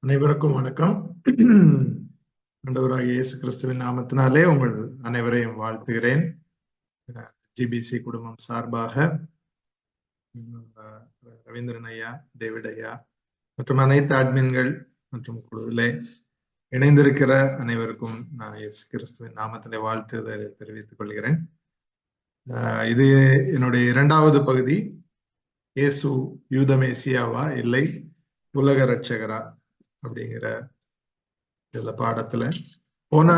அனைவருக்கும் வணக்கம். ஆண்டவராகிய இயேசு கிறிஸ்துவின் நாமத்தினாலே உங்கள் அனைவரையும் வாழ்த்துகிறேன். ஜிபிசி குடும்பம் சார்பாக ரவீந்திரன் ஐயா, டேவிட் ஐயா மற்றும் அனைத்து அட்மின்கள் மற்றும் குழுவிலே இணைந்திருக்கிற அனைவருக்கும் நான் இயேசு கிறிஸ்துவின் நாமத்திலே வாழ்த்துதலை தெரிவித்துக் கொள்கிறேன். இது என்னுடைய இரண்டாவது பகுதி. இயேசு யூத மேசியாவா இல்லை உலக இரட்சகரா அப்படிங்கிற இதுல பாடத்துல போன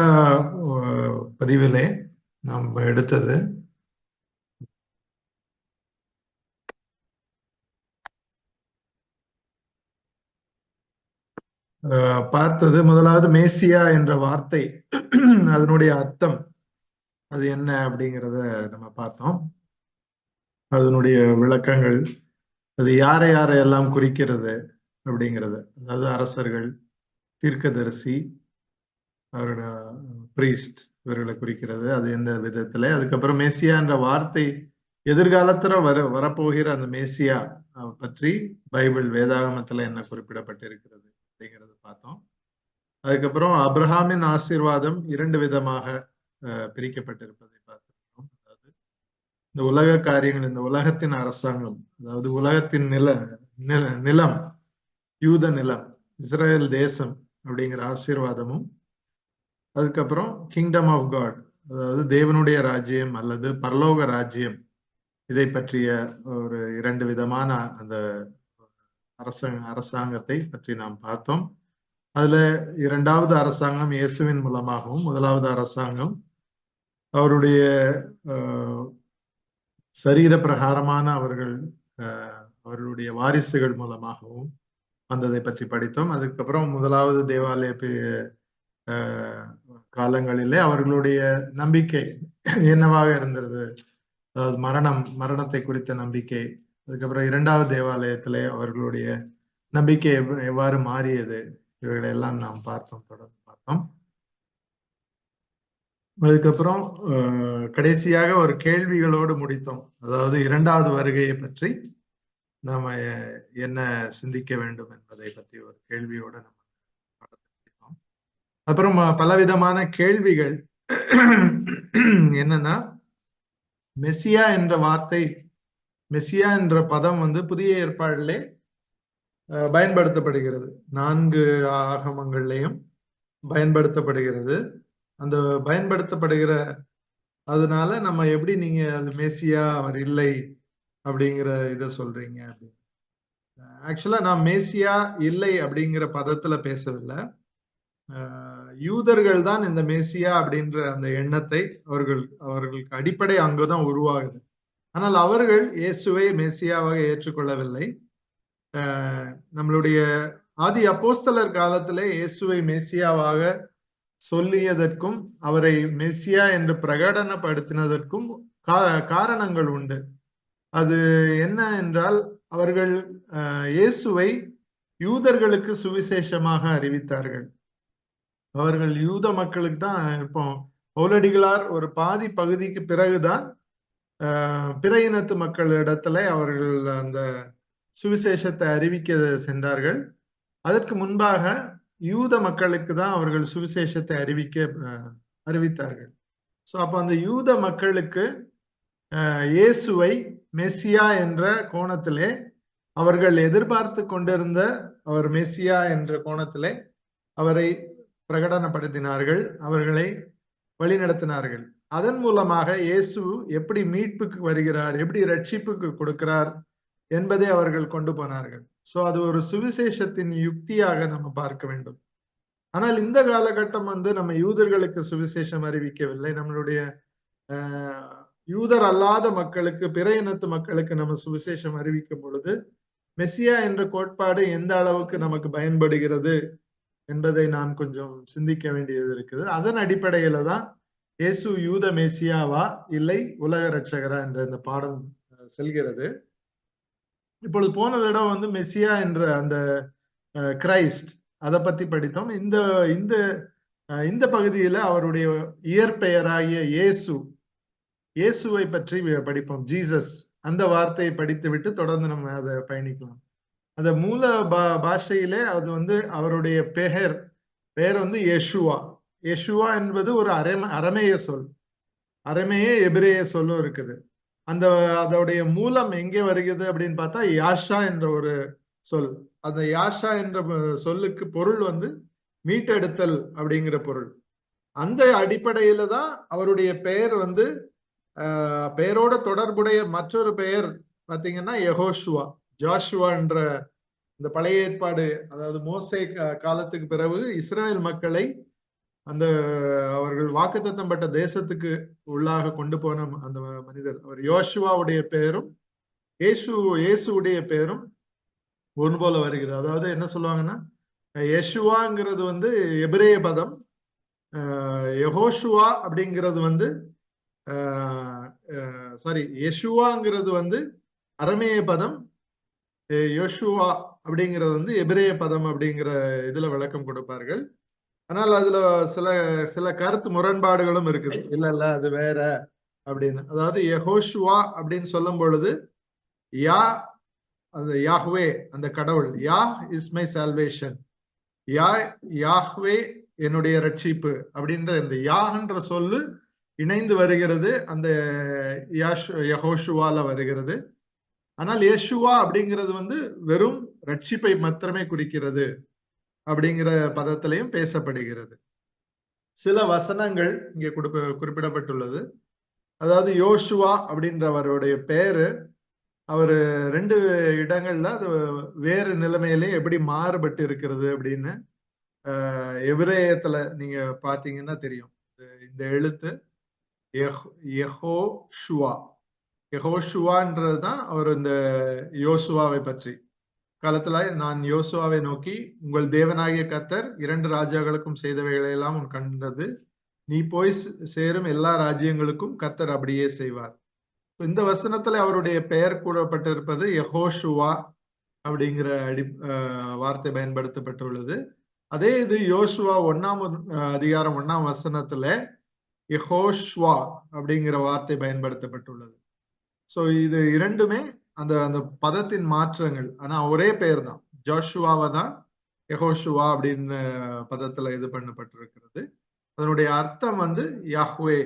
பதிவிலே நாம் எடுத்தது பார்த்தது முதலாவது மேசியா என்ற வார்த்தை, அதனுடைய அர்த்தம் அது என்ன அப்படிங்கிறத நம்ம பார்த்தோம். அதனுடைய விளக்கங்கள், அது யாரை யாரையெல்லாம் குறிக்கிறது அப்படிங்கிறது, அதாவது அரசர்கள், தீர்க்கதரிசி, அவரோட பிரீஸ்ட், இவர்களை குறிக்கிறது. அது எந்த விதத்துல. அதுக்கப்புறம் மேசியா என்ற வார்த்தை எதிர்காலத்துல வரப்போகிற அந்த மேசியா பற்றி பைபிள் வேதாகமத்துல என்ன குறிப்பிடப்பட்டிருக்கிறது அப்படிங்கிறது பார்த்தோம். அதுக்கப்புறம் அப்ரஹாமின் ஆசீர்வாதம் இரண்டு விதமாக பிரிக்கப்பட்டிருப்பதை பார்த்திருக்கோம். அதாவது இந்த உலக காரியங்கள், இந்த உலகத்தின் அரசாங்கம், அதாவது உலகத்தின் நிலம், யூத நிலம், இஸ்ரேல் தேசம் அப்படிங்கிற ஆசீர்வாதமும், அதுக்கப்புறம் கிங்டம் ஆஃப் காட், அதாவது தேவனுடைய ராஜ்யம் அல்லது பரலோக ராஜ்யம், இதை பற்றிய ஒரு இரண்டு விதமான அந்த அரசாங்கத்தை பற்றி நாம் பார்த்தோம். அதுல இரண்டாவது அரசாங்கம் இயேசுவின் மூலமாகவும், முதலாவது அரசாங்கம் அவருடைய சரீர பிரகாரமான அவர்களுடைய வாரிசுகள் மூலமாகவும் வந்ததை பற்றி படித்தோம். அதுக்கப்புறம் முதலாவது தேவாலய காலங்களிலே அவர்களுடைய நம்பிக்கை என்னவாக இருந்தது, அதாவது மரணத்தை குறித்த நம்பிக்கை. அதுக்கப்புறம் இரண்டாவது தேவாலயத்திலே அவர்களுடைய நம்பிக்கை எவ்வாறு மாறியது, இவைகளை எல்லாம் நாம் தொடர்ந்து பார்த்தோம். அதுக்கப்புறம் கடைசியாக ஒரு கேள்விகளோடு முடித்தோம். அதாவது இரண்டாவது வருகையை பற்றி நாம என்ன சிந்திக்க வேண்டும் என்பதை பற்றி ஒரு கேள்வியோட நம்ம படித்தோம். அப்புறம் பலவிதமான கேள்விகள் என்னன்னா, மெசியா என்ற வார்த்தை, மெசியா என்ற பதம் புதிய ஏற்பாட்டிலே பயன்படுத்தப்படுகிறது. 4 ஆகமங்கள்லையும் பயன்படுத்தப்படுகிறது. அந்த பயன்படுத்தப்படுகிற அதனால நம்ம எப்படி நீங்க அது மெசியா அவர் இல்லை அப்படிங்கிற இதை சொல்றீங்க அப்படின்னு. ஆக்சுவலா நான் மேசியா இல்லை அப்படிங்கிற பதத்துல பேசவில்லை. யூதர்கள் தான் இந்த மேசியா அப்படின்ற அந்த எண்ணத்தை அவர்களுக்கு அடிப்படை அங்குதான் உருவாகுது. ஆனால் அவர்கள் இயேசுவை மேசியாவாக ஏற்றுக்கொள்ளவில்லை. நம்மளுடைய ஆதி அப்போஸ்தலர் காலத்திலே இயேசுவை மேசியாவாக சொல்லியதற்கும் அவரை மெசியா என்று பிரகடனப்படுத்தினதற்கும் காரணங்கள் உண்டு. அது என்ன என்றால், அவர்கள் இயேசுவை யூதர்களுக்கு சுவிசேஷமாக அறிவித்தார்கள். அவர்கள் யூத மக்களுக்கு தான். இப்போ பவுலடிகளார் ஒரு பாதி பகுதிக்கு பிறகுதான் பிற இனத்து மக்களிடத்துல அவர்கள் அந்த சுவிசேஷத்தை அறிவிக்க சென்றார்கள். அதற்கு முன்பாக யூத மக்களுக்கு தான் அவர்கள் சுவிசேஷத்தை அறிவித்தார்கள். ஸோ அப்போ அந்த யூத மக்களுக்கு இயேசுவை மெசியா என்ற கோணத்திலே அவர்கள் எதிர்பார்த்து கொண்டிருந்த அவர் மெசியா என்ற கோணத்திலே அவரை பிரகடனப்படுத்தினார்கள், அவர்களை வழிநடத்தினார்கள். அதன் மூலமாக இயேசு எப்படி மீட்புக்கு வருகிறார், எப்படி ரட்சிப்புக்கு கொடுக்கிறார் என்பதை அவர்கள் கொண்டு போனார்கள். சோ அது ஒரு சுவிசேஷத்தின் யுக்தியாக நம்ம பார்க்க வேண்டும். ஆனால் இந்த காலகட்டம் நம்ம யூதர்களுக்கு சுவிசேஷம் அறிவிக்கவில்லை. நம்மளுடைய யூதர் அல்லாத மக்களுக்கு, பிற இனத்து மக்களுக்கு நம்ம சுவிசேஷம் அறிவிக்கும் பொழுது மெசியா என்ற கோட்பாடு எந்த அளவுக்கு நமக்கு பயன்படுகிறது என்பதை நாம் கொஞ்சம் சிந்திக்க வேண்டியது இருக்குது. அதன் அடிப்படையில தான் இயேசு யூத மெசியாவா இல்லை உலக ரட்சகரா என்ற இந்த பாடம் செல்கிறது. இப்பொழுது போன தடவை மெசியா என்ற அந்த கிரைஸ்ட் அதை பத்தி படித்தோம். இந்த பகுதியில அவருடைய இயற்பெயராகிய இயேசுவை பற்றி படிப்போம். ஜீசஸ் அந்த வார்த்தையை படித்து விட்டு தொடர்ந்து நம்ம அதை பயணிக்கலாம். அந்த மூல பாஷையிலே அது வந்து அவருடைய பெயர் வந்து யெஷுவா. யெஷுவா என்பது ஒரு அரமேய சொல். அரமேய எபிரேய சொல்லும் இருக்குது. அதோடைய மூலம் எங்கே வருகிறது அப்படின்னு பார்த்தா யாஷா என்ற ஒரு சொல். அந்த யாஷா என்ற சொல்லுக்கு பொருள் வந்து மீட்டெடுத்தல் அப்படிங்கிற பொருள். அந்த அடிப்படையில தான் அவருடைய பெயர் வந்து பெயரோட தொடர்புடைய மற்றொரு பெயர் பாத்தீங்கன்னா யெகோஷுவா. ஜாஷுவா என்ற இந்த பழைய ஏற்பாடு, அதாவது மோசே காலத்துக்கு பிறகு இஸ்ரேல் மக்களை அந்த அவர்கள் வாக்குத்தத்தம் பட்ட தேசத்துக்கு உள்ளாக கொண்டு போன அந்த மனிதர். அவர் யோசுவாவுடைய பெயரும் இயேசுடைய பெயரும் ஒன்று போல வருகிறது. அதாவது என்ன சொல்லுவாங்கன்னா, யெஷுவாங்கிறது வந்து எபிரேய பதம், யெகோஷுவா அப்படிங்கிறது வந்து சாரி யெஷுவாங்கிறது வந்து அரமேய பதம், யோசுவா அப்படிங்கிறது வந்து எபிரேய பதம் அப்படிங்கிற இதுல விளக்கம் கொடுப்பார்கள். ஆனால் அதுல சில சில கருத்து முரண்பாடுகளும் இருக்குது. இல்ல அது வேற அப்படின்னு. அதாவது யெகோஷுவா அப்படின்னு சொல்லும் பொழுது அந்த யாஹ்வே, அந்த கடவுள், யா இஸ் மை சால்வேஷன், யாஹ்வே என்னுடைய ரட்சிப்பு அப்படின்ற இந்த யான்ற சொல்லு இணைந்து வருகிறது அந்த யெகோஷுவால வருகிறது. ஆனால் யெஷுவா அப்படிங்கிறது வந்து வெறும் ரட்சிப்பை மாத்திரமே குறிக்கிறது அப்படிங்கிற பதத்திலையும் பேசப்படுகிறது. சில வசனங்கள் இங்கே குறிப்பிடப்பட்டுள்ளது. அதாவது யோசுவா அப்படின்றவருடைய பேரு அவரு 2 இடங்கள்ல அது வேறு நிலைமையிலே எப்படி மாறுபட்டு இருக்கிறது அப்படின்னு எபிரேயத்துல நீங்க பாத்தீங்கன்னா தெரியும். இந்த எழுத்து யெகோஷுவான்றதுதான் அவர் இந்த யோசுவாவை பற்றி. காலத்துல நான் யோசுவாவை நோக்கி, உங்கள் தேவனாகிய கர்த்தர் 2 ராஜாக்களுக்கும் செய்தவைகளை எல்லாம் உன் கண்டது, நீ போய் சேரும் எல்லா ராஜ்யங்களுக்கும் கர்த்தர் அப்படியே செய்வார். இந்த வசனத்துல அவருடைய பெயர் கூறப்பட்டிருப்பது யெகோஷுவா அப்படிங்கிற வார்த்தை பயன்படுத்தப்பட்டுள்ளது. அதே இது யோசுவா 1ஆம் அதிகாரம் 1ஆம் வசனத்துல யெகோஷ்வா அப்படிங்கிற வார்த்தை பயன்படுத்தப்பட்டுள்ளது. சோ இது இரண்டுமே அந்த அந்த பதத்தின் மாற்றங்கள். ஆனா ஒரே பெயர் தான், ஜோஷுவாவை தான் யெகோஷுவா அப்படின்னு பதத்துல இது பண்ணப்பட்டிருக்கிறது. அதனுடைய அர்த்தம் வந்து யாஹ்வே,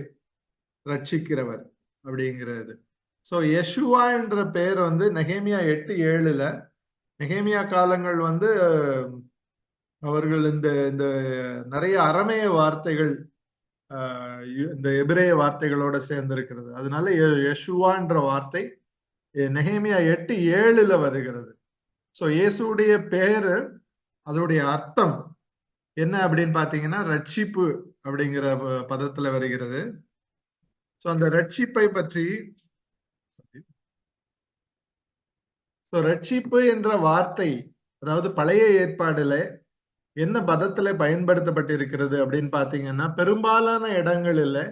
ரட்சிக்கிறவர் அப்படிங்கிறது. சோ யெஷுவா என்ற பெயர் வந்து நெகேமியா 8:7 நெகேமியா காலங்கள் வந்து அவர்கள் இந்த இந்த நிறைய அரமேய வார்த்தைகள் இந்த எபிரேய வார்த்தைகளோட சேர்ந்து இருக்கிறது. அதனால யெஷுவான்ற வார்த்தை நெகேமியா 8:7 வருகிறது. சோ இயேசுடைய பேரு, அதோடைய அர்த்தம் என்ன அப்படின்னு பாத்தீங்கன்னா ரட்சிப்பு அப்படிங்கிற பதத்துல வருகிறது. சோ அந்த ரட்சிப்பை பற்றி, ரட்சிப்பு என்ற வார்த்தை அதாவது பழைய ஏற்பாடுல என்ன பதத்துல பயன்படுத்தப்பட்டிருக்கிறது அப்படின்னு பாத்தீங்கன்னா, பெரும்பாலான இடங்களில்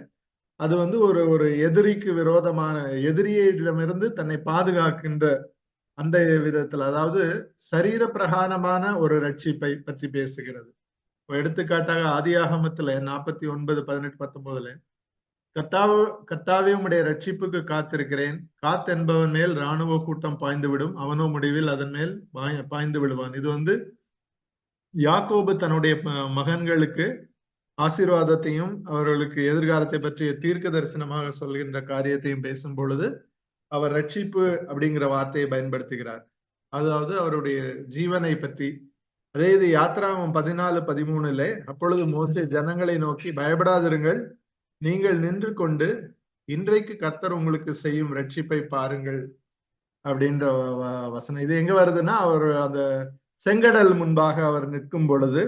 அது வந்து ஒரு எதிரிக்கு விரோதமான, எதிரியிடமிருந்து தன்னை பாதுகாக்கின்ற அந்த விதத்துல, அதாவது சரீர பிரகாரமான ஒரு ரட்சிப்பை பற்றி பேசுகிறது. எடுத்துக்காட்டாக ஆதியாகமத்துல 49:18-19 கர்த்தாவே உம்முடைய ரட்சிப்புக்கு காத்திருக்கிறேன், என்பவன் மேல் இராணுவ கூட்டம் பாய்ந்துவிடும், அவனோ முடிவில் அதன் மேல் பாய்ந்து விடுவான். இது வந்து யாக்கோபு தன்னுடைய மகன்களுக்கு ஆசீர்வாதத்தையும் அவர்களுக்கு எதிர்காலத்தை பற்றிய தீர்க்க தரிசனமாக சொல்கின்ற காரியத்தையும் பேசும் பொழுது அவர் ரட்சிப்பு அப்படிங்கிற வார்த்தையை பயன்படுத்துகிறார். அதாவது அவருடைய ஜீவனை பற்றி. அதே இது யாத்ராகமம் 14:13 அப்பொழுது மோசே ஜனங்களை நோக்கி, பயப்படாதிருங்கள், நீங்கள் நின்று கொண்டு இன்றைக்கு கர்த்தர் உங்களுக்கு செய்யும் ரட்சிப்பை பாருங்கள் அப்படின்ற வசனம். இது எங்க வருதுன்னா, அவர் அந்த செங்கடல் முன்பாக அவர் நிற்கும் பொழுது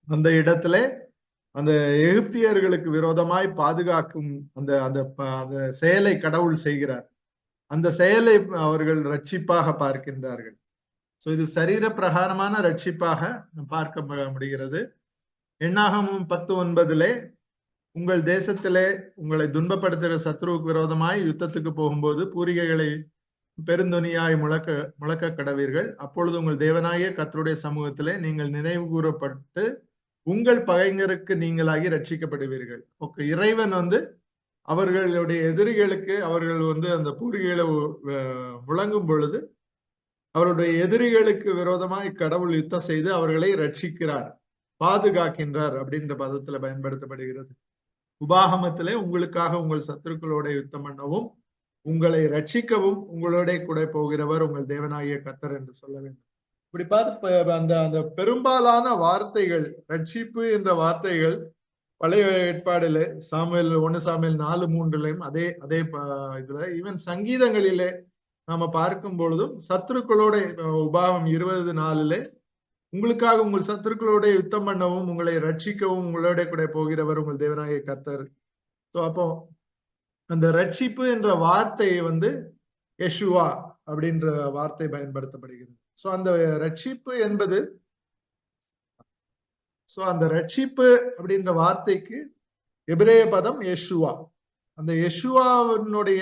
அந்த இடத்துல அந்த எகிப்தியர்களுக்கு விரோதமாய் பாதுகாக்கும் அந்த அந்த செயலை கடவுள் செய்கிறார். அந்த செயலை அவர்கள் ரட்சிப்பாக பார்க்கின்றார்கள். சோ இது சரீர பிரகாரமான ரட்சிப்பாக பார்க்க முடிகிறது. எண்ணாகமம் 10:9 உங்கள் தேசத்திலே உங்களை துன்பப்படுத்துகிற சத்ருவுக்கு விரோதமாய் யுத்தத்துக்கு போகும்போது பூரிகைகளை பெருந்தொனியாய் முழக்க கடவீர்கள். அப்பொழுது உங்கள் தேவனாகிய கர்த்தருடைய சமூகத்திலே நீங்கள் நினைவு கூறப்பட்டு உங்கள் பகைஞருக்கு நீங்களாகி ரட்சிக்கப்படுவீர்கள். இறைவன் வந்து அவர்களுடைய எதிரிகளுக்கு அவர்கள் வந்து அந்த பூரிகைகளை முழங்கும் பொழுது அவருடைய எதிரிகளுக்கு விரோதமாய் கடவுள் யுத்தம் செய்து அவர்களை ரட்சிக்கிறார், பாதுகாக்கின்றார் அப்படின்ற பதத்துல பயன்படுத்தப்படுகிறது. உபாகமத்திலே உங்களுக்காக உங்கள் சத்துருக்களோட யுத்தம் பண்ணவும் உங்களை ரட்சிக்கவும் உங்களோட கூட போகிறவர் உங்கள் தேவனாகிய கர்த்தர் என்று சொல்ல வேண்டும். இப்படி பார்த்து அந்த அந்த பெரும்பாலான வார்த்தைகள், ரட்சிப்பு என்ற வார்த்தைகள் பழைய ஏற்பாடுல சாமுவேல் 1 சாமுவேல் 4:3 அதே அதே இதுல ஈவன் சங்கீதங்களிலே நாம பார்க்கும் பொழுதும் சத்துருக்களோட உபாகம் 20:4 உங்களுக்காக உங்கள் சத்துருக்களோட யுத்தம் பண்ணவும் உங்களை ரட்சிக்கவும் உங்களோட கூட போகிறவர் உங்கள் தேவனாகிய கர்த்தர். அப்போ அந்த ரட்சிப்பு என்ற வார்த்தையை யெஷுவா அப்படின்ற வார்த்தை பயன்படுத்தப்படுகிறது. சோ அந்த ரட்சிப்பு என்பது அந்த ரட்சிப்பு அப்படின்ற வார்த்தைக்கு எபிரேய பதம் யெஷுவா. அந்த யெஷுவாவினுடைய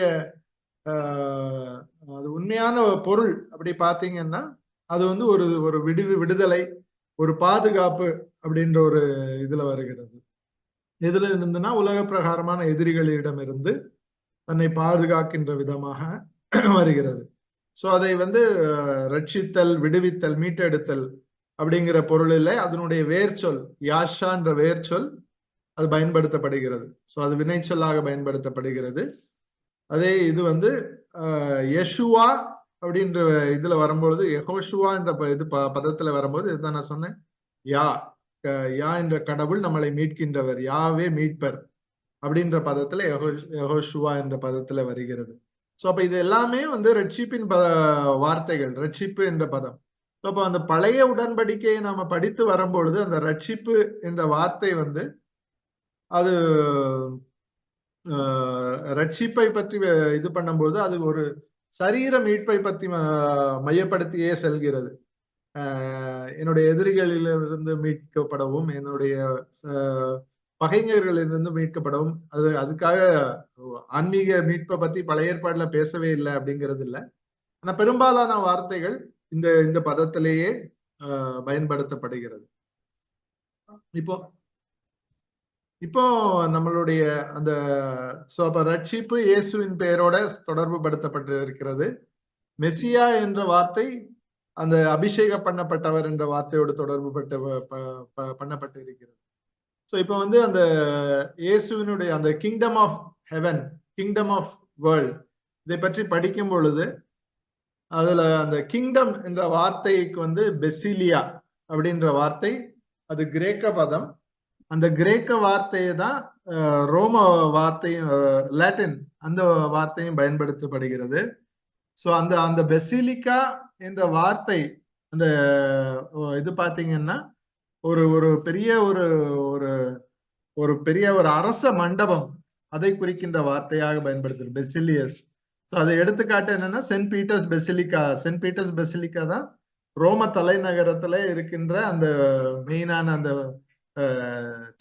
அது உண்மையான பொருள் அப்படி பாத்தீங்கன்னா அது ஒரு ஒரு விடுதலை, ஒரு பாதுகாப்பு அப்படின்ற ஒரு இதுல வருகிறது. எதுல இருந்துன்னா உலக பிரகாரமான எதிரிகளிடம் இருந்து தன்னை பாதுகாக்கின்ற விதமாக வருகிறது. சோ அதை ரட்சித்தல், விடுவித்தல், மீட்டெடுத்தல் அப்படிங்கிற பொருளில் அதனுடைய வேர்ச்சொல் யாஷான்ற வேர்ச்சொல் அது பயன்படுத்தப்படுகிறது. சோ அது வினைச்சொல்லாக பயன்படுத்தப்படுகிறது. அதே இது யெஷுவா அப்படின்ற இதுல வரும்பொழுது யெகோஷுவா என்ற இது பதத்துல வரும்போது இதுதான் நான் சொன்னேன், யா என்ற கடவுள் நம்மளை மீட்கின்றவர், யாவே மீட்பர் அப்படின்ற பதத்துல யெகோஷுவா என்ற பதத்துல வருகிறது. சோ அப்ப இது எல்லாமே ரட்சிப்பின் வார்த்தைகள், ரட்சிப்பு என்ற பதம். அப்ப அந்த பழைய உடன்படிக்கையை நாம படித்து வரும்பொழுது அந்த ரட்சிப்பு என்ற வார்த்தை அது ரட்சிப்பை பற்றி இது பண்ணும்போது அது ஒரு சரீர மீட்பை பற்றி மையப்படுத்தியே செல்கிறது. என்னுடைய எதிரிகளிலிருந்து மீட்கப்படவும், என்னுடைய பகைஞர்களிலிருந்து மீட்கப்படவும், அதுக்காக ஆன்மீக மீட்பை பத்தி பழைய ஏற்பாடுல பேசவே இல்லை அப்படிங்கிறது இல்லை. ஆனா பெரும்பாலான வார்த்தைகள் இந்த பதத்திலேயே பயன்படுத்தப்படுகிறது. இப்போ நம்மளுடைய அந்த ரட்சிப்பு இயேசுவின் பெயரோட தொடர்பு படுத்தப்பட்டு இருக்கிறது. மெசியா என்ற வார்த்தை அந்த அபிஷேக பண்ணப்பட்டவர் என்ற வார்த்தையோடு தொடர்பு பண்ணப்பட்டு இருக்கிறது. சோ இப்போ அந்த இயேசுவினுடைய அந்த kingdom of heaven, kingdom of world இதை பற்றி படிக்கும் பொழுது அதுல அந்த கிங்டம் என்ற வார்த்தைக்கு பெசிலியா அப்படின்ற வார்த்தை அது கிரேக்க பதம். அந்த கிரேக்க வார்த்தையை தான் ரோம வார்த்தையும் லாட்டின் அந்த வார்த்தையும் பயன்படுத்தப்படுகிறது. சோ அந்த பெசிலிக்கா என்ற வார்த்தை அந்த இது பாத்தீங்கன்னா ஒரு பெரிய ஒரு பெரிய ஒரு அரச மண்டபம் அதை குறிக்கின்ற வார்த்தையாக பயன்படுத்துது பெசிலியஸ். அதை எடுத்துக்காட்டு என்னன்னா Saint Peter's Basilica. Saint Peter's Basilica தான் ரோம தலைநகரத்துல இருக்கின்ற அந்த மெயினான அந்த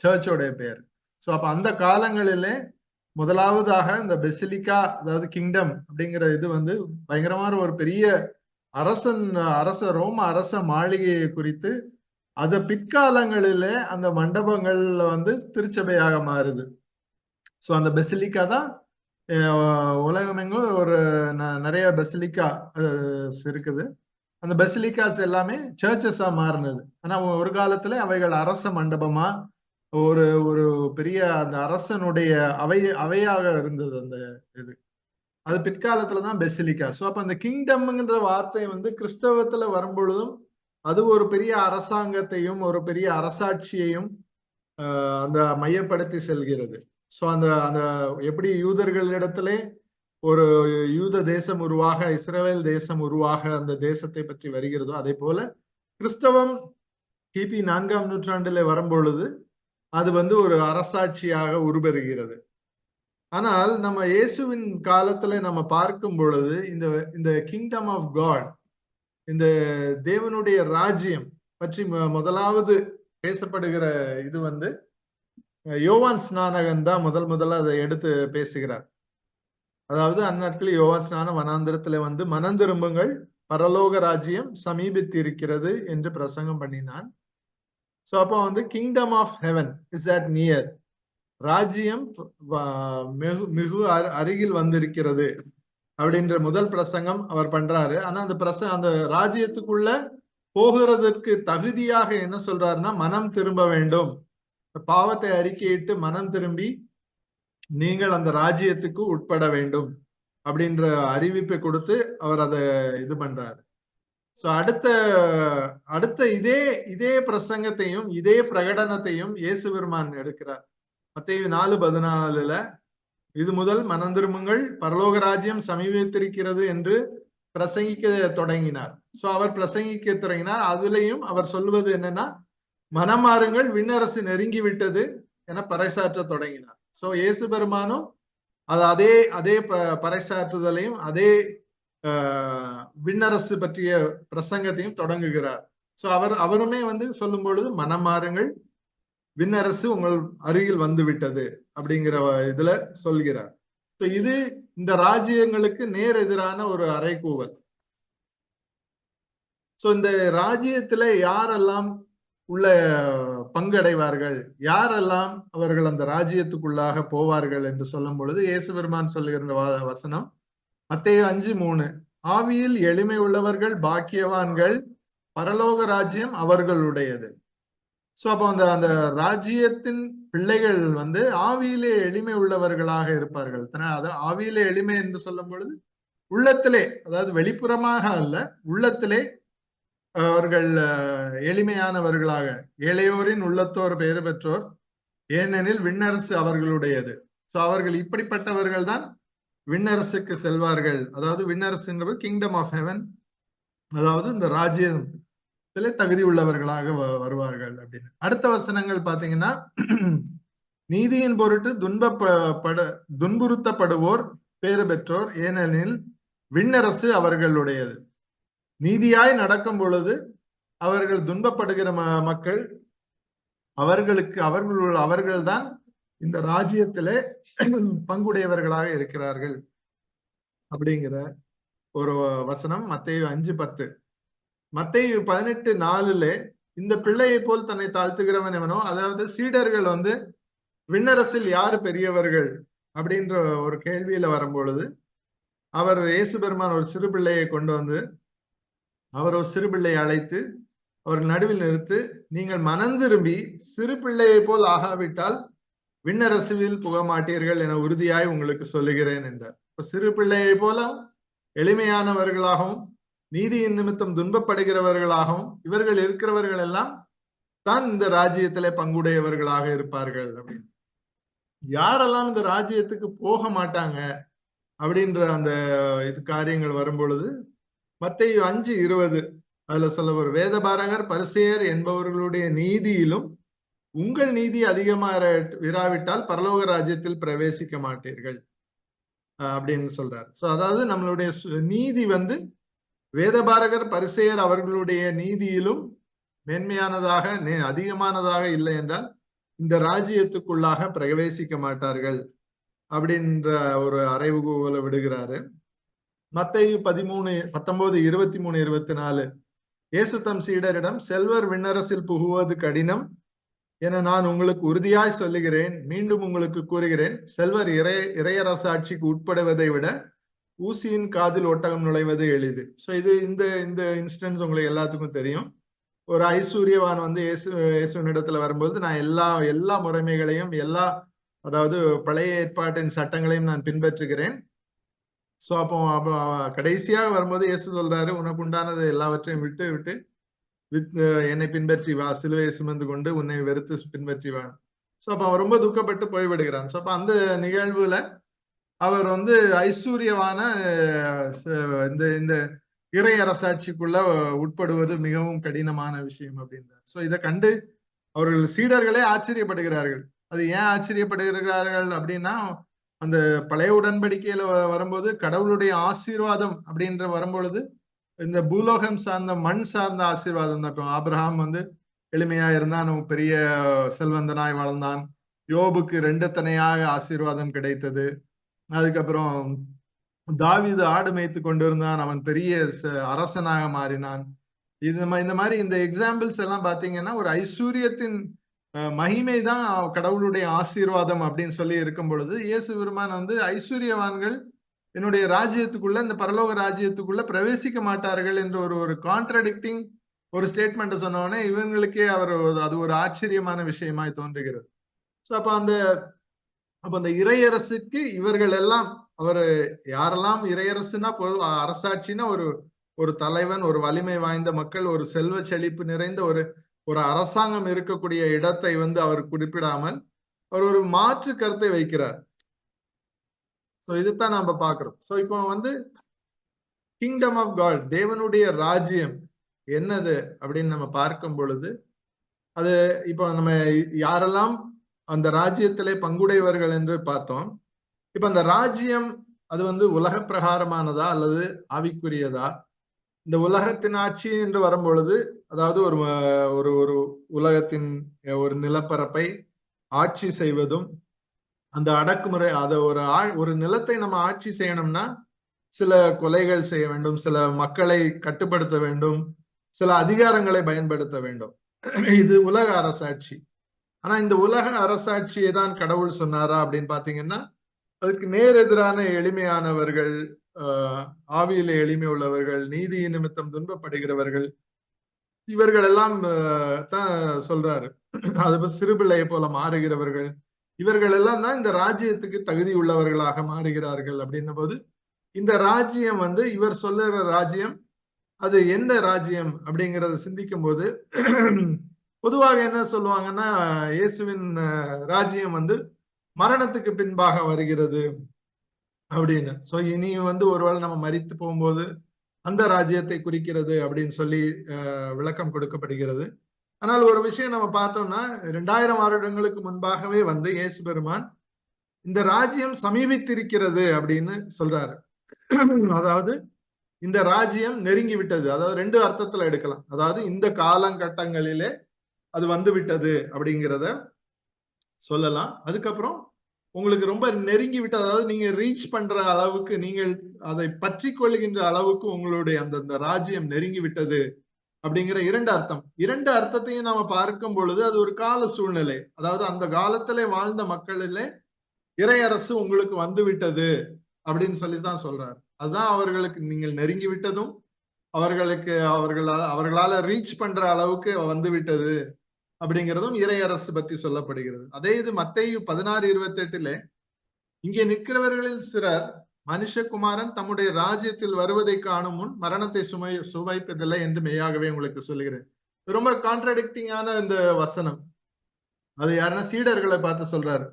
சர்ச்சோடைய பேர். சோ அப்ப அந்த காலங்களிலே முதலாவதாக இந்த பெசிலிக்கா, அதாவது கிங்டம் அப்படிங்கிற இது பயங்கரமான ஒரு பெரிய ரோம அரச மாளிகையை குறித்து அத பிற்காலங்களிலே அந்த மண்டபங்கள்ல திருச்சபையாக மாறுது. சோ அந்த பெசிலிக்கா தான் உலகமெங்கும் ஒரு நிறைய பெசிலிக்கா இருக்குது. அந்த பெசிலிகாஸ் எல்லாமே சர்ச்சஸா மாறினது. ஆனா ஒரு காலத்துல அவைகள் அரச மண்டபமா ஒரு ஒரு பெரிய அந்த அரசனுடைய அவையாக இருந்தது அந்த இது. அது பிற்காலத்துலதான் பெசிலிக்கா. சோ அப்ப அந்த கிங்டம்ங்கிற வார்த்தை கிறிஸ்தவத்துல வரும்பொழுதும் அது ஒரு பெரிய அரசாங்கத்தையும் ஒரு பெரிய அரசாட்சியையும் அந்த மையப்படுத்தி செல்கிறது. சோ அந்த அந்த எப்படி யூதர்களிடத்திலே ஒரு யூத தேசம் உருவாக, இஸ்ரவேல் தேசம் உருவாக அந்த தேசத்தை பற்றி வருகிறதோ அதே போல கிறிஸ்தவம் கிபி 4ஆம் நூற்றாண்டிலே வரும்பொழுது அது ஒரு அரசாட்சியாக உருபெறுகிறது. ஆனால் நம்ம இயேசுவின் காலத்துல நம்ம பார்க்கும் பொழுது இந்த கிங்டம் ஆஃப் காட், இந்த தேவனுடைய ராஜ்யம் பற்றி முதலாவது பேசப்படுகிற இது யோவான் ஸ்நானகன் தான் முதல்ல அதை எடுத்து பேசுகிறார். அதாவது அந்நாட்களில் யோவான் ஸ்நானம் வனாந்திரத்துல மனம் திரும்புங்கள், பரலோக ராஜ்யம் சமீபித்து இருக்கிறது என்று பிரசங்கம் பண்ணினான். சோ அப்போ kingdom of heaven is at near, ராஜ்யம் மிகு அருகில் வந்திருக்கிறது அப்படின்ற முதல் பிரசங்கம் அவர் பண்றாரு. ஆனா அந்த ராஜ்யத்துக்குள்ள போகிறதற்கு தகுதியாக என்ன சொல்றாருன்னா, மனம் திரும்ப வேண்டும், பாவத்தை அறிக்கையிட்டு மனம் திரும்பி நீங்கள் அந்த ராஜ்யத்துக்கு உட்பட வேண்டும் அப்படின்ற அறிவிப்பை கொடுத்து அவர் அதை இது பண்றாரு. சோ அடுத்த இதே பிரசங்கத்தையும் இதே பிரகடனத்தையும் இயேசு பெருமான் எடுக்கிறார். மத்தேயு 4:14 இது முதல் மனம் திரும்புங்கள், பரலோக ராஜ்யம் சமீபித்திருக்கிறது என்று பிரசங்கிக்க தொடங்கினார். சோ அவர் பிரசங்கிக்க தொடங்கினார். அதுலயும் அவர் சொல்வது என்னன்னா, மனம் மாறுங்கள், விண்ணரசு நெருங்கி விட்டது என பறைசாற்ற தொடங்கினார். சோ இயேசு பெருமானும் அதே பறைசாற்றுதலையும் அதே விண்ணரசு பற்றிய பிரசங்கத்தையும் தொடங்குகிறார். சோ அவருமே சொல்லும் பொழுது, மனம் மாறுங்கள், விண்ணரசு உங்கள் அருகில் வந்து விட்டது அப்படிங்கிற இதுல சொல்கிறார். இது இந்த ராஜ்யங்களுக்கு நேர் எதிரான ஒரு அறைகூவல். சோ இந்த ராஜ்யத்துல யாரெல்லாம் உள்ள பங்கடைவார்கள், யாரெல்லாம் அவர்கள் அந்த ராஜ்யத்துக்குள்ளாக போவார்கள் என்று சொல்லும் பொழுது இயேசு பெருமான் சொல்லுகிற வசனம் மத்தேயு 5:3, ஆவியில் எளிமை உள்ளவர்கள் பாக்கியவான்கள், பரலோக ராஜ்யம் அவர்களுடையது. சோ அப்போ அந்த ராஜ்யத்தின் பிள்ளைகள் ஆவியிலே எளிமை உள்ளவர்களாக இருப்பார்கள். ஆவியிலே எளிமை என்று சொல்லும் பொழுது உள்ளத்திலே, அதாவது வெளிப்புறமாக அல்ல, உள்ளத்திலே அவர்கள் எளிமையானவர்களாக, ஏழையோரின் உள்ளத்தோர் பெயர் பெற்றோர், ஏனெனில் விண்ணரசு அவர்களுடையது. சோ அவர்கள் இப்படிப்பட்டவர்கள் தான் விண்ணரசுக்கு செல்வார்கள். அதாவது விண்ணரசு என்பது கிங்டம் ஆஃப் ஹெவன், அதாவது இந்த ராஜ்யத்திலே தகுதி உள்ளவர்களாக வருவார்கள் அப்படின்னு. அடுத்த வசனங்கள் பாத்தீங்கன்னா, நீதியின் பொருட்டு துன்புறுத்தப்படுவோர் பேறு பெற்றோர், ஏனெனில் விண்ணரசு அவர்களுடையது. நீதியாய் நடக்கும் பொழுது அவர்கள் துன்பப்படுகிற மக்கள், அவர்கள்தான் இந்த ராஜ்யத்திலே பங்குடையவர்களாக இருக்கிறார்கள் அப்படிங்கிற ஒரு வசனம் மத்தேயு 5:10. மத்தேயு 18:4 இந்த பிள்ளையை போல் தன்னை தாழ்த்துகிறவன் எவனோ, அதாவது சீடர்கள் விண்ணரசில் யாரு பெரியவர்கள் அப்படின்ற ஒரு கேள்வியில வரும்பொழுது அவர் இயேசு பெருமான் ஒரு சிறு பிள்ளையை கொண்டு அவர் ஒரு சிறு பிள்ளையை அழைத்து அவர் நடுவில் நிறுத்து, நீங்கள் மனம் திரும்பி சிறு பிள்ளையை போல் ஆகாவிட்டால் விண்ணரசுவில் புக மாட்டீர்கள் என உறுதியாய் உங்களுக்கு சொல்லுகிறேன் என்றார். இப்ப சிறு பிள்ளையை போல எளிமையானவர்களாகவும் நீதியின் நிமித்தம் துன்பப்படுகிறவர்களாகவும் இவர்கள் இருக்கிறவர்கள் எல்லாம் தான் இந்த ராஜ்யத்திலே பங்குடையவர்களாக இருப்பார்கள் அப்படின்னு. யாரெல்லாம் இந்த ராஜ்யத்துக்கு போக மாட்டாங்க அப்படின்ற அந்த காரியங்கள் வரும்பொழுது மத்தேயு 5:20 அதுல சொல்ல ஒரு வேதபாரகர் பரிசேயர் என்பவர்களுடைய நீதியிலும் உங்கள் நீதி அதிகமாக இராவிட்டால் பரலோக ராஜ்யத்தில் பிரவேசிக்க மாட்டீர்கள் அப்படின்னு சொல்றாரு. சோ அதாவது நம்மளுடைய நீதி வேதபாரகர் பரிசேயர் அவர்களுடைய நீதியிலும் மேன்மையானதாக அதிகமானதாக இல்லை என்றால் இந்த ராஜ்யத்துக்குள்ளாக பிரவேசிக்க மாட்டார்கள் அப்படின்ற ஒரு அறைகூவலை விடுகிறாரு. மத்தேயு 19:23-24 இயேசு தம் சீடரிடம், செல்வர் விண்ணரசில் புகுவது கடினம் என நான் உங்களுக்கு உறுதியாய் சொல்லுகிறேன், மீண்டும் உங்களுக்கு கூறுகிறேன், செல்வர் இறையரசாட்சிக்கு உட்படுவதை விட ஊசியின் காதில் ஒட்டகம் நுழைவது எளிது. சோ இந்த இன்சிடென்ட்ஸ் உங்களுக்கு எல்லாத்துக்கும் தெரியும். ஒரு ஐஸ்வர்யவான் இயேசுவினிடத்துல வரும்போது, நான் எல்லா முறைமைகளையும் அதாவது பழைய ஏற்பாட்டின் சட்டங்களையும் நான் பின்பற்றுகிறேன். சோ அப்போ கடைசியாக வரும்போது இயேசு சொல்றாரு, உனக்கு உண்டானது எல்லாவற்றையும் விட்டு என்னை பின்பற்றி வா, சிலுவையை சுமந்து கொண்டு உன்னை வெறுத்து பின்பற்றி வா. சோ அப்ப அவன் ரொம்ப துக்கப்பட்டு போய்விடுகிறான். சோ அப்ப அந்த நிகழ்வுல அவர் ஐஸ்வர்யவான இந்த இறை அரசாட்சிக்குள்ள உட்படுவது மிகவும் கடினமான விஷயம் அப்படின்றார். சோ இதை கண்டு அவர்கள் சீடர்களே ஆச்சரியப்படுகிறார்கள். அது ஏன் ஆச்சரியப்படுகிறார்கள் அப்படின்னா, அந்த பழைய உடன்படிக்கையில வரும்போது கடவுளுடைய ஆசீர்வாதம் அப்படின்ற வரும்பொழுது இந்த பூலோகம் சார்ந்த மண் சார்ந்த ஆசீர்வாதம் தான். இப்போ ஆபிரகாம் எளிமையா இருந்தான், பெரிய செல்வந்தனாய் வளர்ந்தான். யோபுக்கு 2 தனையாக ஆசீர்வாதம் கிடைத்தது. அதுக்கப்புறம் தாவீது ஆடு மேய்த்து கொண்டிருந்தான், அவன் பெரிய அரசனாக மாறினான். இந்த மாதிரி இந்த எக்ஸாம்பிள்ஸ் எல்லாம் பாத்தீங்கன்னா ஒரு ஐஸ்வர்யத்தின் மகிமை தான் கடவுளுடைய ஆசீர்வாதம் அப்படின்னு சொல்லி இருக்கும் பொழுது, இயேசு பெருமான் ஐஸ்வர்யவான்கள் என்னுடைய ராஜ்யத்துக்குள்ள, இந்த பரலோக ராஜ்யத்துக்குள்ள பிரவேசிக்க மாட்டார்கள் என்ற ஒரு ஒரு கான்ட்ரடிக்டிங் ஒரு ஸ்டேட்மெண்ட் சொன்னவொடனே இவங்களுக்கே அது ஒரு ஆச்சரியமான விஷயமாய் தோன்றுகிறது. சோ அப்ப அந்த இறையரசுக்கு இவர்கள் எல்லாம் அவரு யாரெல்லாம் இறையரசுனா அரசாட்சினா ஒரு ஒரு தலைவன், ஒரு வலிமை வாய்ந்த மக்கள், ஒரு செல்வ செழிப்பு நிறைந்த ஒரு ஒரு அரசாங்கம் இருக்கக்கூடிய இடத்தை அவர் குறிப்பிடாமல் அவர் ஒரு மாற்று கருத்தை வைக்கிறார். சோ இதுதான் நாம பாக்குறோம். சோ இப்போ கிங்டம் ஆஃப் காட், தேவனுடைய ராஜ்யம் என்னது அப்படின்னு நம்ம பார்க்கும் பொழுது, அது இப்போ நம்ம யாரெல்லாம் அந்த ராஜ்யத்திலே பங்குடையவர்கள் என்று பார்த்தோம். இப்ப அந்த ராஜ்யம் அது உலக பிரகாரமானதா அல்லது ஆவிக்குரியதா? இந்த உலகத்தின் ஆட்சி என்று வரும்பொழுது, அதாவது ஒரு ஒரு ஒரு உலகத்தின் ஒரு நிலப்பரப்பை ஆட்சி செய்வதும், அந்த அடக்குமுறை அத ஒரு நிலத்தை நம்ம ஆட்சி செய்யணும்னா சில கொலைகள் செய்ய வேண்டும், சில மக்களை கட்டுப்படுத்த வேண்டும், சில அதிகாரங்களை பயன்படுத்த வேண்டும். இது உலக அரசாட்சி. ஆனா இந்த உலக அரசாட்சியை தான் கடவுள் சொன்னாரா அப்படின்னு பாத்தீங்கன்னா, அதுக்கு நேர் எதிரான எளிமையானவர்கள், ஆவியில எளிமை உள்ளவர்கள், நீதி நிமித்தம் துன்பப்படுகிறவர்கள், இவர்கள் எல்லாம் தான் சொல்றாரு. அது சிறுபிள்ளையை போல மாறுகிறவர்கள், இவர்கள் எல்லாம் தான் இந்த ராஜ்யத்துக்கு தகுதி உள்ளவர்களாக மாறுகிறார்கள். அப்படின்னும் போது இந்த ராஜ்யம் இவர் சொல்லுற ராஜ்யம் அது எந்த ராஜ்யம் அப்படிங்கறத சிந்திக்கும் போது பொதுவாக என்ன சொல்லுவாங்கன்னா, இயேசுவின் ராஜ்யம் மரணத்துக்கு பின்பாக வருகிறது அப்படின்னு. சோ இனி ஒருவேளை நம்ம மரித்து போகும்போது அந்த ராஜ்யத்தை குறிக்கிறது அப்படின்னு சொல்லி விளக்கம் கொடுக்கப்படுகிறது. ஆனால் ஒரு விஷயம் நம்ம பார்த்தோம்னா, 2000 வருடங்களுக்கு முன்பாகவே இயேசு பெருமான் இந்த ராஜ்யம் சமீபித்திருக்கிறது அப்படின்னு சொல்றாரு. அதாவது இந்த ராஜ்யம் நெருங்கி விட்டது. அதாவது 2 அர்த்தத்துல எடுக்கலாம். அதாவது இந்த காலகட்டங்களிலே அது விட்டது அப்படிங்கிறத சொல்லலாம். அதுக்கப்புறம் உங்களுக்கு ரொம்ப நெருங்கி விட்டது, அதாவது நீங்க ரீச் பண்ற அளவுக்கு, நீங்கள் அதை பற்றி கொள்கின்ற அளவுக்கு உங்களுடைய அந்த ராஜ்யம் நெருங்கி விட்டது அப்படிங்கிற 2 அர்த்தம். 2 அர்த்தத்தையும் நாம பார்க்கும் பொழுது அது ஒரு கால சூழ்நிலை. அதாவது அந்த காலத்திலே வாழ்ந்த மக்களிலே இறையரசு உங்களுக்கு விட்டது அப்படின்னு சொல்லிதான் சொல்றாரு. அதுதான் அவர்களுக்கு நீங்கள் நெருங்கி விட்டதும், அவர்களால ரீச் பண்ற அளவுக்கு விட்டது அப்படிங்கிறதும் இறையரசு பத்தி சொல்லப்படுகிறது. அதே இது மத்தேயு 16:28 இங்கே நிற்கிறவர்களில் சிலர் மனுஷகுமாரன் தம்முடைய ராஜ்யத்தில் வருவதை காணும் முன் மரணத்தை சுவைப்பதில்லை என்று மெய்யாகவே உங்களுக்கு சொல்லுகிறேன். ரொம்ப கான்ட்ராடிக்டிங்கான இந்த வசனம். அது யாருன்னா சீடர்களை பார்த்து சொல்றாரு.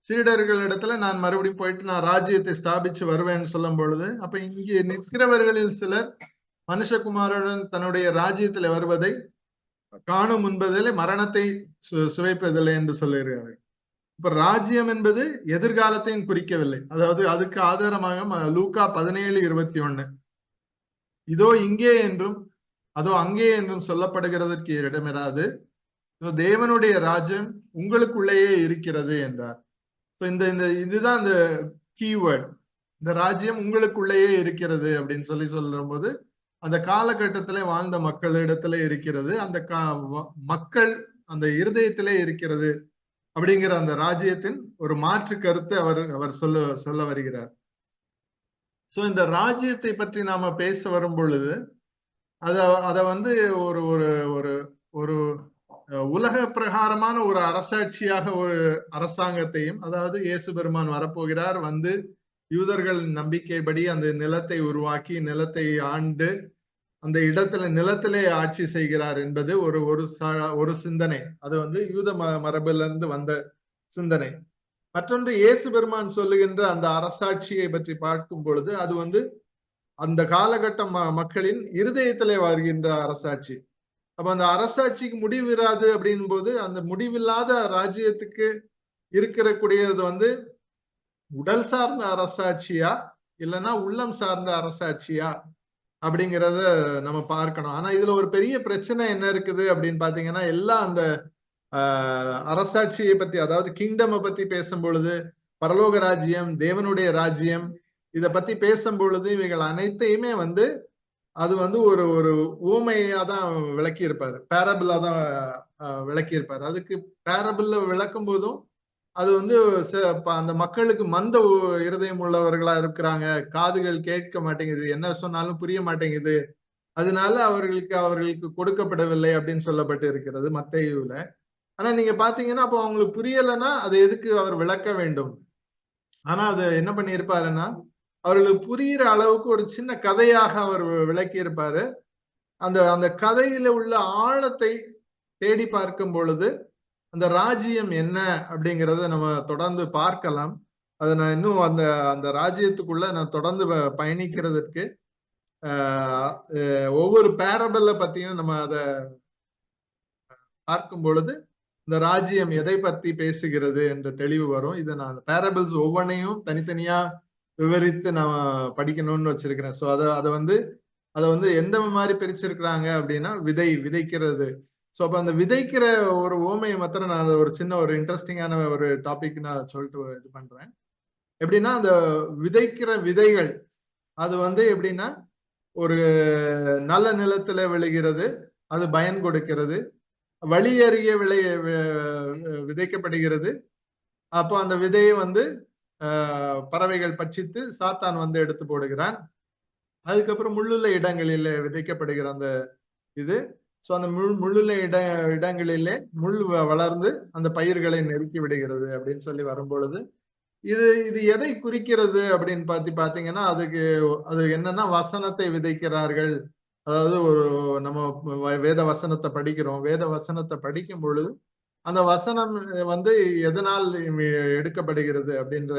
சீடர்கள் இடத்துல நான் மறுபடியும் போயிட்டு நான் ராஜ்யத்தை ஸ்தாபிச்சு வருவேன்னு சொல்லும் பொழுது, அப்ப இங்கே நிற்கிறவர்களில் சிலர் மனுஷகுமாரனுடன் தன்னுடைய ராஜ்யத்தில் வருவதை காணும் முன்பதிலே மரணத்தை சுவைப்பதில்லை என்று சொல்லுகிறார்கள். இப்ப ராஜ்யம் என்பது எதிர்காலத்தையும் குறிக்கவில்லை. அதாவது அதுக்கு ஆதாரமாக லூக்கா 17:21 இதோ இங்கே என்றும் அதோ அங்கே என்றும் சொல்லப்படுகிறதற்கு இடமிராது, தேவனுடைய ராஜ்யம் உங்களுக்குள்ளேயே இருக்கிறது என்றார். இதுதான் இந்த கீவேர்ட். இந்த ராஜ்யம் உங்களுக்குள்ளேயே இருக்கிறது அப்படின்னு சொல்லும் போது அந்த காலகட்டத்திலே வாழ்ந்த மக்களிடத்திலே இருக்கிறது, அந்த மக்கள் அந்த இருதயத்திலே இருக்கிறது அப்படிங்கிற அந்த ராஜ்யத்தின் ஒரு மாற்று கருத்து அவர் சொல்ல வருகிறார். சோ இந்த ராஜ்யத்தை பற்றி நாம பேச வரும் பொழுது அத ஒரு ஒரு ஒரு ஒரு உலக பிரகாரமான ஒரு அரசாட்சியாக ஒரு அரசாங்கத்தையும், அதாவது இயேசு பெருமான் வரப்போகிறார், யூதர்கள் நம்பிக்கைப்படி அந்த நிலத்தை உருவாக்கி நிலத்தை ஆண்டு அந்த நிலத்திலே ஆட்சி செய்கிறார் என்பது ஒரு சிந்தனை. அது யூத மரபிலிருந்து இருந்து வந்த சிந்தனை. மற்றொன்று இயேசு பெருமான் சொல்லுகின்ற அந்த அரசாட்சியை பற்றி பார்க்கும் பொழுது அது அந்த காலகட்ட மக்களின் இருதயத்திலே வருகின்ற அரசாட்சி. அப்ப அந்த அரசாட்சிக்கு முடிவிராது அப்படின் போது அந்த முடிவில்லாத ராஜ்யத்துக்கு இருக்கக்கூடியது உடல் சார்ந்த அரசாட்சியா இல்லைன்னா உள்ளம் சார்ந்த அரசாட்சியா அப்படிங்கிறத நம்ம பார்க்கணும். ஆனா இதுல ஒரு பெரிய பிரச்சனை என்ன இருக்குது அப்படின்னு பாத்தீங்கன்னா, எல்லாம் அந்த அரசாட்சியை பத்தி, அதாவது கிங்டம் பத்தி பேசும் பொழுது, பரலோக ராஜ்யம், தேவனுடைய ராஜ்யம் இத பத்தி பேசும் பொழுது இவைகள் அனைத்தையுமே அது ஒரு ஒரு ஊமையா தான் விளக்கி இருப்பாரு, பேரபிளா தான் விளக்கி இருப்பாரு. அதுக்கு பேரபிள்ல விளக்கும் போதும் அது வந்து அந்த மக்களுக்கு மந்த இருதயம் உள்ளவர்களா இருக்கிறாங்க, காதுகள் கேட்க மாட்டேங்குது, என்ன சொன்னாலும் புரிய மாட்டேங்குது, அதனால அவர்களுக்கு கொடுக்கப்படவில்லை அப்படின்னு சொல்லப்பட்டு இருக்கிறது மத்தேயுல. ஆனா நீங்க பாத்தீங்கன்னா அப்போ அவங்களுக்கு புரியலைன்னா அது எதுக்கு அவர் விளக்க வேண்டும்? ஆனா அது என்ன பண்ணியிருப்பாருன்னா அவர்களுக்கு புரியிற அளவுக்கு ஒரு சின்ன கதையாக அவர் விளக்கி இருப்பாரு. அந்த அந்த கதையில உள்ள ஆழத்தை தேடி பார்க்கும் பொழுது அந்த ராஜ்யம் என்ன அப்படிங்கறத நம்ம தொடர்ந்து பார்க்கலாம். அதை நான் இன்னும் அந்த அந்த ராஜ்யத்துக்குள்ள நான் தொடர்ந்து பயணிக்கிறதுக்கு ஒவ்வொரு பேரபல்ல பத்தியும் நம்ம அதை பார்க்கும் பொழுது இந்த ராஜ்யம் எதை பத்தி பேசுகிறது என்ற தெளிவு வரும். இதை நான் பேரபிள்ஸ் ஒவ்வொன்றையும் தனித்தனியா விவரித்து நான் படிக்கணும்னு வச்சிருக்கிறேன். ஸோ அதை வந்து எந்த மாதிரி பிரிச்சிருக்கிறாங்க அப்படின்னா விதைக்கிறது. ஸோ அப்ப அந்த விதைக்கிற ஒரு ஓமையை மாத்திரம் நான் ஒரு சின்ன ஒரு இன்ட்ரெஸ்டிங்கான ஒரு டாபிக் நான் சொல்லிட்டு இது பண்றேன். எப்படின்னா அந்த விதைக்கிற விதைகள் அது வந்து எப்படின்னா ஒரு நல்ல நிலத்துல விளைகிறது, அது பயன் கொடுக்கிறது. வழி அருகே விதைக்கப்படுகிறது. அப்போ அந்த விதையை வந்து பறவைகள் பட்சித்து சாத்தான் வந்து எடுத்து போடுகிறான். அதுக்கப்புறம் முள்ளுள்ள இடங்களில் விதைக்கப்படுகிற அந்த இது. சோ அந்த முள்ளுள்ள இடங்களிலே முள் வளர்ந்து அந்த பயிர்களை நெருக்கி விடுகிறது அப்படின்னு சொல்லி வரும்பொழுது இது எதை குறிக்கிறது அப்படின்னு பாத்தீங்கன்னா அது என்னன்னா வசனத்தை விதைக்கிறார்கள். அதாவது நம்ம வேத வசனத்தை படிக்கிறோம். வேத வசனத்தை படிக்கும் பொழுது அந்த வசனம் வந்து எதனால் எடுக்கப்படுகிறது அப்படின்ற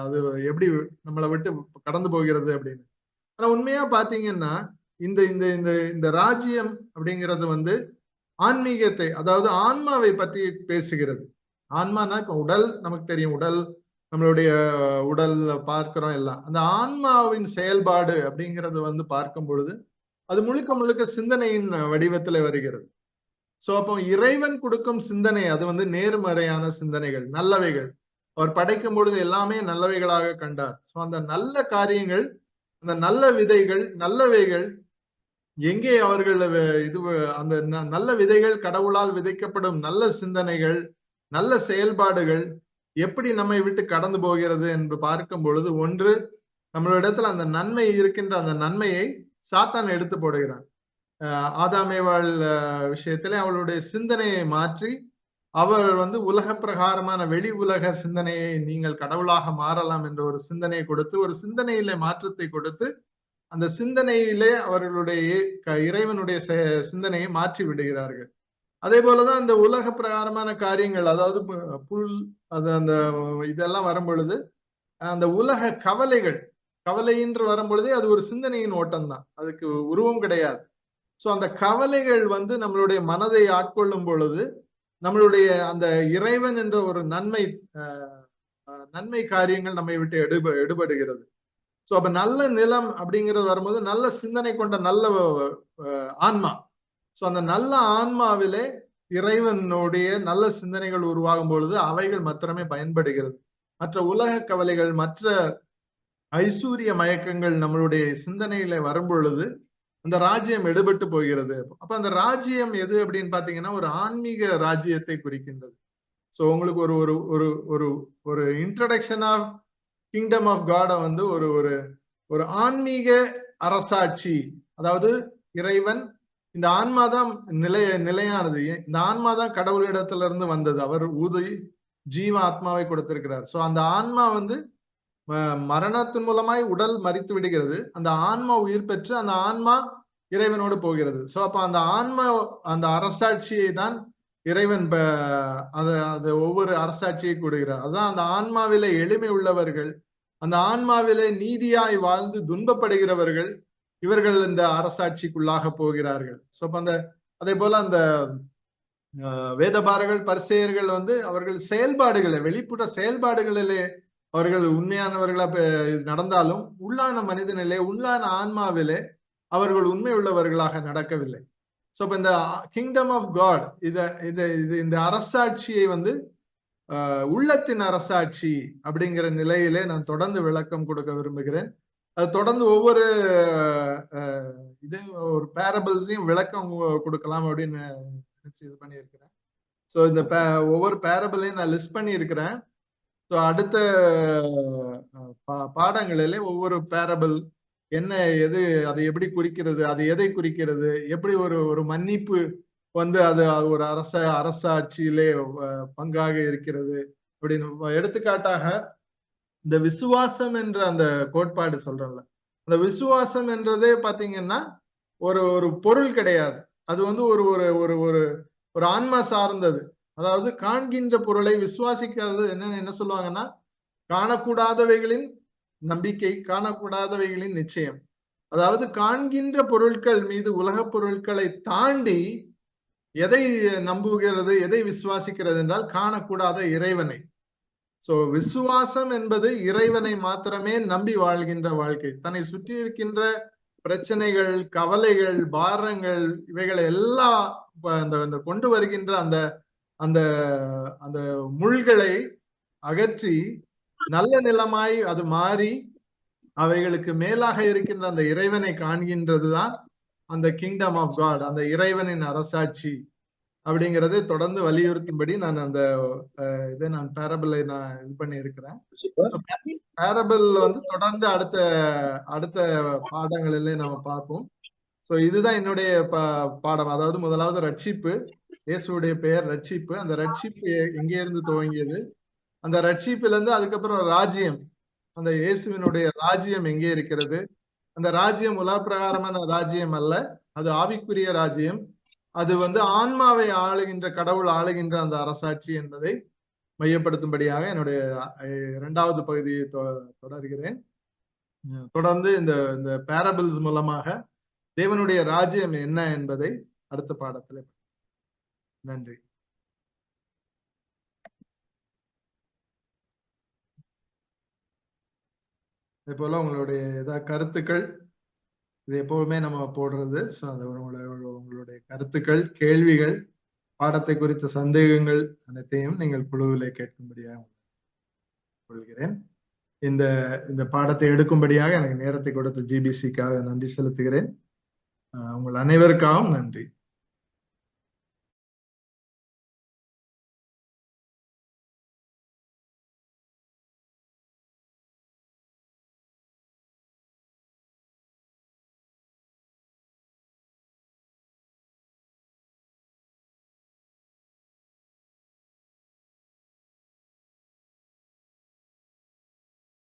அது எப்படி நம்மளை விட்டு கடந்து போகிறது அப்படின்னு. ஆனா உண்மையா பாத்தீங்கன்னா இந்த இந்த இந்த இந்த ராஜ்யம் அப்படிங்கிறது வந்து ஆன்மீகத்தை, அதாவது ஆன்மாவை பத்தி பேசுகிறது. ஆன்மானா இப்ப உடல் நமக்கு தெரியும், நம்மளுடைய உடல் பார்க்கிறோம் எல்லாம். அந்த ஆன்மாவின் செயல்பாடு அப்படிங்கிறது வந்து பார்க்கும் பொழுது அது முழுக்க முழுக்க சிந்தனையின் வடிவத்துல வருகிறது. சோ அப்போ இறைவன் கொடுக்கும் சிந்தனை அது வந்து நேர்மறையான சிந்தனைகள், நல்லவைகள். அவர் படைக்கும் பொழுது எல்லாமே நல்லவைகளாக கண்டார். சோ அந்த நல்ல காரியங்கள், அந்த நல்ல விதைகள், நல்லவைகள் எங்கே அவர்கள் இது அந்த நல்ல விதைகள், கடவுளால் விதைக்கப்படும் நல்ல சிந்தனைகள், நல்ல செயல்பாடுகள் எப்படி நம்மை விட்டு கடந்து போகிறது என்று பார்க்கும் பொழுது, ஒன்று நம்மளிடத்துல அந்த நன்மை இருக்கின்ற அந்த நன்மையை சாத்தான் எடுத்து போடுகிறான். ஆதாமேவாள் விஷயத்திலே அவளுடைய சிந்தனையை மாற்றி அவர் வந்து உலக பிரகாரமான வெளி உலக சிந்தனையை நீங்கள் கடவுளாக மாறலாம் என்ற ஒரு சிந்தனையை கொடுத்து, ஒரு சிந்தனையிலே மாற்றத்தை கொடுத்து அந்த சிந்தனையிலே அவர்களுடைய இறைவனுடைய சிந்தனையை மாற்றி விடுகிறார்கள். அதே போலதான் இந்த உலக பிரகாரமான காரியங்கள், அதாவது புல் அந்த இதெல்லாம் வரும் பொழுது அந்த உலக கவலையின்று வரும் பொழுதே அது ஒரு சிந்தனையின் ஓட்டம் தான், அதுக்கு உருவம் கிடையாது. சோ அந்த கவலைகள் வந்து நம்மளுடைய மனதை ஆட்கொள்ளும் பொழுது நம்மளுடைய அந்த இறைவன் என்ற ஒரு நன்மை காரியங்கள் நம்மை விட்டு எடுபடுகிறது. சோ அப்ப நல்ல நிலம் அப்படிங்கிறது வரும்போது நல்ல சிந்தனை கொண்ட நல்ல ஆன்மா. சோ அந்த நல்ல ஆன்மாவிலே இறைவனுடைய நல்ல சிந்தனைகள் உருவாகும் பொழுது அவைகள் மாத்திரமே பயன்படுகிறது. மற்ற உலக கவலைகள், மற்ற ஐசூரிய மயக்கங்கள் நம்மளுடைய சிந்தனையில வரும் பொழுது அந்த ராஜ்யம் எடுபட்டு போகிறது. அப்ப அந்த ராஜ்யம் எது அப்படின்னு பாத்தீங்கன்னா ஒரு ஆன்மீக ராஜ்யத்தை குறிக்கின்றது. சோ உங்களுக்கு ஒரு ஒரு ஒரு ஒரு ஒரு இன்ட்ரடக்ஷன் ஆஃப் கிங்டம் ஆஃப் காட வந்து ஒரு ஒரு ஒரு ஆன்மீக அரசாட்சி, அதாவது இறைவன் இந்த ஆன்மாதான் நிலையானது. இந்த ஆன்மாதான் கடவுளிடத்துல இருந்து வந்தது. அவர் ஜீவ ஆத்மாவை கொடுத்திருக்கிறார். சோ அந்த ஆன்மா வந்து மரணத்தின் மூலமாய் உடல் மரித்து விடுகிறது. அந்த ஆன்மா உயிர் பெற்று அந்த ஆன்மா இறைவனோடு போகிறது. சோ அப்ப அந்த ஆன்மா அந்த அரசாட்சியை தான் இறைவன் அது ஒவ்வொரு அரசாட்சியை கூடுகிறார். அதான் அந்த ஆன்மாவிலே எளிமை உள்ளவர்கள், அந்த ஆன்மாவிலே நீதியாய் வாழ்ந்து துன்பப்படுகிறவர்கள், இவர்கள் இந்த அரசாட்சிக்குள்ளாக போகிறார்கள். சோ அந்த அதே போல அந்த வேதபாரர்கள், பரிசேயர்கள் வந்து அவர்கள் செயல்பாடுகளை, வெளிப்புற செயல்பாடுகளிலே அவர்கள் உண்மையானவர்களா நடந்தாலும் உள்ளான மனிதனிலே, உள்ளான ஆன்மாவிலே அவர்கள் உண்மை உள்ளவர்களாக நடக்கவில்லை. சோ இப்ப இந்த கிங்டம் ஆஃப் காட் இந்த அரசாட்சியை வந்து உள்ளத்தின் அரசாட்சி அப்படிங்கிற நிலையிலே நான் தொடர்ந்து விளக்கம் கொடுக்க விரும்புகிறேன். அது தொடர்ந்து ஒவ்வொரு இது ஒரு பேரபிள்ஸையும் விளக்கம் கொடுக்கலாம் அப்படின்னு இது பண்ணியிருக்கிறேன். ஸோ இந்த ஒவ்வொரு பேரபிளையும் நான் லிஸ்ட் பண்ணி இருக்கிறேன். ஸோ அடுத்த பாடங்களிலே ஒவ்வொரு பேரபிள் என்ன, எது, அதை எப்படி குறிக்கிறது, அது எதை குறிக்கிறது, எப்படி ஒரு ஒரு மன்னிப்பு வந்து அது ஒரு அரசாட்சியிலே பங்காக இருக்கிறது அப்படின்னு. எடுத்துக்காட்டாக இந்த விசுவாசம் என்ற அந்த கோட்பாடு சொல்றேன்ல, அந்த விசுவாசம் என்றதே பாத்தீங்கன்னா ஒரு ஒரு பொருள் கிடையாது. அது வந்து ஒரு ஒரு ஒரு ஒரு ஒரு ஆன்மா சார்ந்தது. அதாவது காண்கின்ற பொருளை விசுவாசிக்காதது என்ன சொல்லுவாங்கன்னா, காணக்கூடாதவைகளின் நம்பிக்கை, காணக்கூடாதவைகளின் நிச்சயம். அதாவது காண்கின்ற பொருட்கள் மீது, உலக பொருட்களை தாண்டி எதை நம்புகிறது, எதை விசுவாசிக்கிறது என்றால் காணக்கூடாத இறைவனை. சோ விசுவாசம் என்பது இறைவனை மாத்திரமே நம்பி வாழ்கின்ற வாழ்க்கை. தன்னை சுற்றி இருக்கின்ற பிரச்சனைகள், கவலைகள், பாரங்கள், இவைகளை எல்லாம் அந்த கொண்டு வருகின்ற அந்த அந்த அந்த முள்களை அகற்றி நல்ல நிலமாய் அது மாறி அவைகளுக்கு மேலாக இருக்கின்ற அந்த இறைவனை காண்கின்றதுதான் அந்த கிங்டம் ஆஃப் காட், அந்த இறைவனின் அரசாட்சி அப்படிங்கறதை தொடர்ந்து வலியுறுத்தும்படி நான் அந்த இதை நான் பேரபிளை நான் இது பண்ணி இருக்கிறேன். பேரபிள் வந்து தொடர்ந்து அடுத்த அடுத்த பாடங்களிலே நம்ம பார்ப்போம். சோ இதுதான் என்னுடைய பாடம். அதாவது முதலாவது ரட்சிப்பு, இயேசுடைய பெயர் ரட்சிப்பு. அந்த ரட்சிப்பு எங்கே இருந்து துவங்கியது, அந்த ரட்சிப்புல இருந்து அதுக்கப்புறம் ராஜ்யம், அந்த இயேசுவினுடைய ராஜ்யம் எங்கே இருக்கிறது, அந்த ராஜ்யம் உலக பிரகாரமான ராஜ்யம் அல்ல, அது ஆவிக்குரிய ராஜ்யம். அது வந்து ஆன்மாவை ஆளுகின்ற, கடவுள் ஆளுகின்ற அந்த அரசாட்சி என்பதை மையப்படுத்தும்படியாக என்னுடைய 2வது பகுதியை தொடர்கிறேன். தொடர்ந்து இந்த இந்த பேரபிள்ஸ் மூலமாக தேவனுடைய ராஜ்யம் என்ன என்பதை அடுத்த பாடத்தில். நன்றி. இதே போல உங்களுடைய ஏதாவது கருத்துக்கள், இது எப்பவுமே நம்ம போடுறது. ஸோ அது உங்களுடைய கருத்துக்கள், கேள்விகள், பாடத்தை குறித்த சந்தேகங்கள் அனைத்தையும் நீங்கள் குழுவிலே கேட்கும்படியாக கொள்கிறேன். இந்த இந்த பாடத்தை எடுக்கும்படியாக எனக்கு நேரத்தை கொடுத்த ஜிபிசிக்காக நன்றி செலுத்துகிறேன். உங்கள் அனைவருக்காகவும் நன்றி.